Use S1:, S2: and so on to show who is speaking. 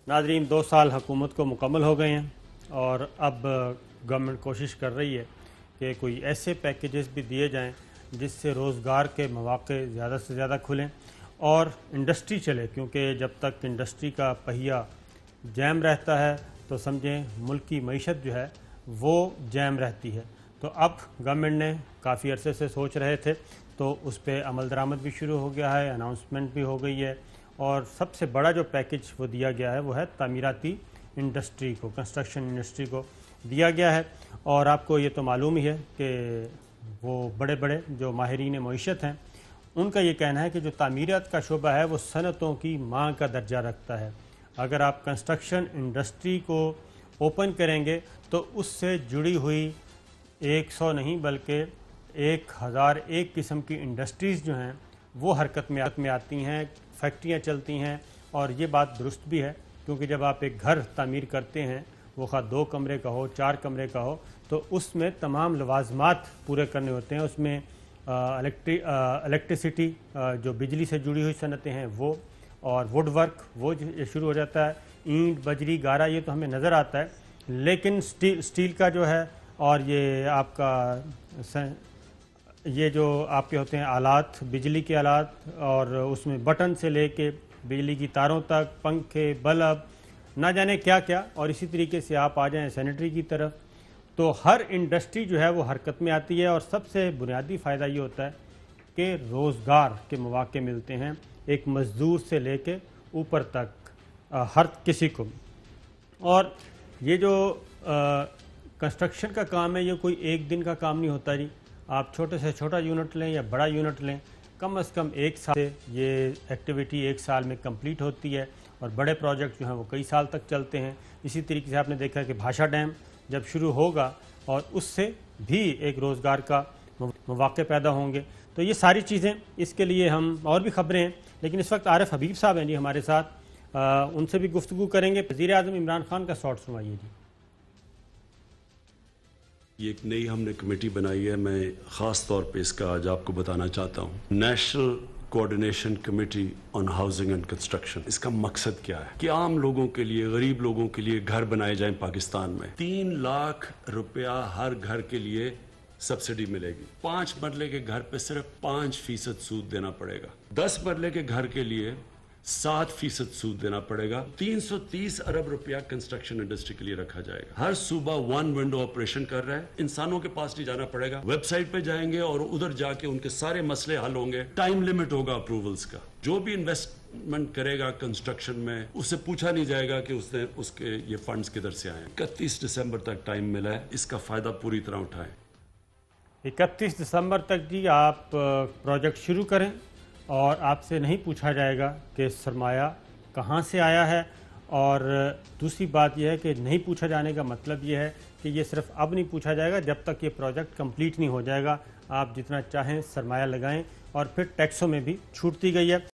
S1: नाज़रीन 2 साल हुकूमत को मुकम्मल हो गए हैं और अब गवर्नमेंट कोशिश कर रही है कि कोई ऐसे पैकेजेस भी दिए जाएं जिससे रोज़गार के मौक़े ज़्यादा से ज़्यादा खुलें और इंडस्ट्री चले, क्योंकि जब तक इंडस्ट्री का पहिया जैम रहता है तो समझें मुल्क की मईशत जो है वो जैम रहती है। तो अब गवर्नमेंट ने काफ़ी अरसे से सोच रहे थे तो उस पर अमल दरामद भी शुरू हो गया है, अनाउंसमेंट भी हो गई है और सबसे बड़ा जो पैकेज वो दिया गया है वो है तामीराती इंडस्ट्री को, कंस्ट्रक्शन इंडस्ट्री को दिया गया है। और आपको ये तो मालूम ही है कि वो बड़े बड़े जो माहिरीन मईशत हैं उनका ये कहना है कि जो तामीरात का शोबा है वो सनतों की माँ का दर्जा रखता है। अगर आप कंस्ट्रक्शन इंडस्ट्री को ओपन करेंगे तो उससे जुड़ी हुई 100 नहीं बल्कि 1001 किस्म की इंडस्ट्रीज़ जो हैं वो हरकत में आती हैं, फैक्ट्रियाँ चलती हैं। और ये बात दुरुस्त भी है, क्योंकि जब आप एक घर तामीर करते हैं वो खा 2 कमरे का हो 4 कमरे का हो तो उसमें तमाम लवाजमात पूरे करने होते हैं। उसमें इलेक्ट्रिसिटी जो बिजली से जुड़ी हुई सनतें हैं वो, और वुड वर्क वो शुरू हो जाता है, ईंट बजरी गारा ये तो हमें नज़र आता है, लेकिन स्टील का जो है और ये आपका ये जो आपके होते हैं आलात, बिजली के आलात, और उसमें बटन से लेके बिजली की तारों तक, पंखे, बल्ब, ना जाने क्या क्या। और इसी तरीके से आप आ जाएं सैनिटरी की तरफ तो हर इंडस्ट्री जो है वो हरकत में आती है। और सबसे बुनियादी फ़ायदा ये होता है कि रोज़गार के मौके मिलते हैं, एक मज़दूर से लेके ऊपर तक हर किसी को। और ये जो कंस्ट्रक्शन का काम है ये कोई एक दिन का काम नहीं होता जी। आप छोटे से छोटा यूनिट लें या बड़ा यूनिट लें, कम से कम 1 साल से ये एक्टिविटी 1 साल में कंप्लीट होती है और बड़े प्रोजेक्ट जो हैं वो कई साल तक चलते हैं। इसी तरीके से आपने देखा कि भाषा डैम जब शुरू होगा और उससे भी एक रोज़गार का मौके पैदा होंगे। तो ये सारी चीज़ें, इसके लिए हम और भी खबरें हैं, लेकिन इस वक्त आरिफ हबीब साहब हैं जी हमारे साथ, उनसे भी गुफ्तगू करेंगे। वज़ीर आज़म इमरान खान का शॉट सुनवाइए जी।
S2: ये एक नई हमने कमेटी बनाई है, मैं ख़ास तौर पे इसका आज आपको बताना चाहता हूँ। National coordination committee on housing and construction. इसका मकसद क्या है कि आम लोगों के लिए, गरीब लोगों के लिए घर बनाए जाएं पाकिस्तान में। 3 लाख रुपया हर घर के लिए सब्सिडी मिलेगी। 5 मरले के घर पे सिर्फ 5% सूद देना पड़ेगा। 10 मरले के घर के लिए 7% सूद देना पड़ेगा। 330 अरब रुपया कंस्ट्रक्शन इंडस्ट्री के लिए रखा जाएगा। हर सूबा 1 विंडो ऑपरेशन कर रहा है, इंसानों के पास नहीं जाना पड़ेगा, वेबसाइट पे जाएंगे और उधर जाके उनके सारे मसले हल होंगे। टाइम लिमिट होगा अप्रूवल्स का। जो भी इन्वेस्टमेंट करेगा कंस्ट्रक्शन में उससे पूछा नहीं जाएगा कि उसने उसके ये फंड्स किधर से आए। 31 दिसंबर तक टाइम मिला है, इसका फायदा पूरी तरह उठाएं।
S1: 31 दिसंबर तक जी आप प्रोजेक्ट शुरू करें और आपसे नहीं पूछा जाएगा कि सरमाया कहाँ से आया है। और दूसरी बात यह है कि नहीं पूछा जाने का मतलब यह है कि ये सिर्फ अब नहीं पूछा जाएगा, जब तक ये प्रोजेक्ट कंप्लीट नहीं हो जाएगा। आप जितना चाहें सरमाया लगाएं और फिर टैक्सों में भी छूट दी गई है।